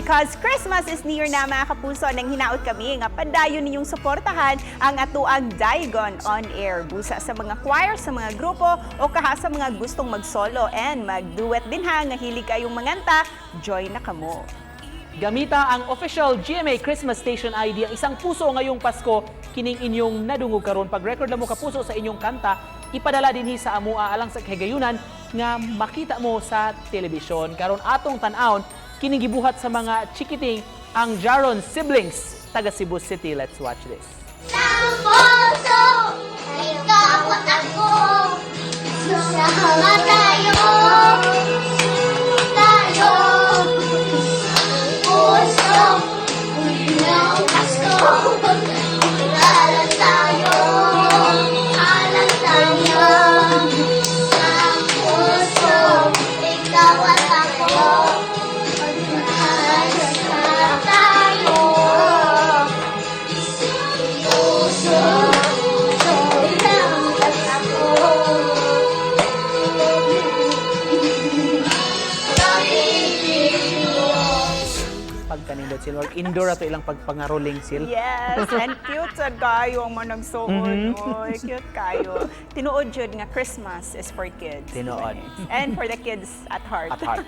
because Christmas is near na mga kapuso, nang hinaot kami nga padayon ninyong suportahan ang atuang Daygon on air. Busa sa mga choir, sa mga grupo o kaha sa mga gustong mag-solo and mag-duet din ha nga hilig kayong manganta, join na kamo. Gamita ang official GMA Christmas Station ID ang isang puso ngayong Pasko kining inyong nadungog karon. Pag-record na mo kapuso sa inyong kanta, ipadala dinhi sa amua alang sa kahigayunan nga makita mo sa telebisyon. Karon atong tan-awon kining gibuhat sa mga chikiting ang Jaron siblings taga Cebu City. Let's watch this. Kapuso, ikaw at ako, sa Kamatayong, tayo, puso, ng Pasko, alam tayo, sa puso, ikaw at ako, tayo, puso, Pagkanindot sil or indoor ato ilang pagpangaroling sil. Yes, and cute sad kayo ang managsuon. Oy, cute kayo. Tinuod jud nga Christmas is for kids. Tinuod. And for the kids at heart. At heart.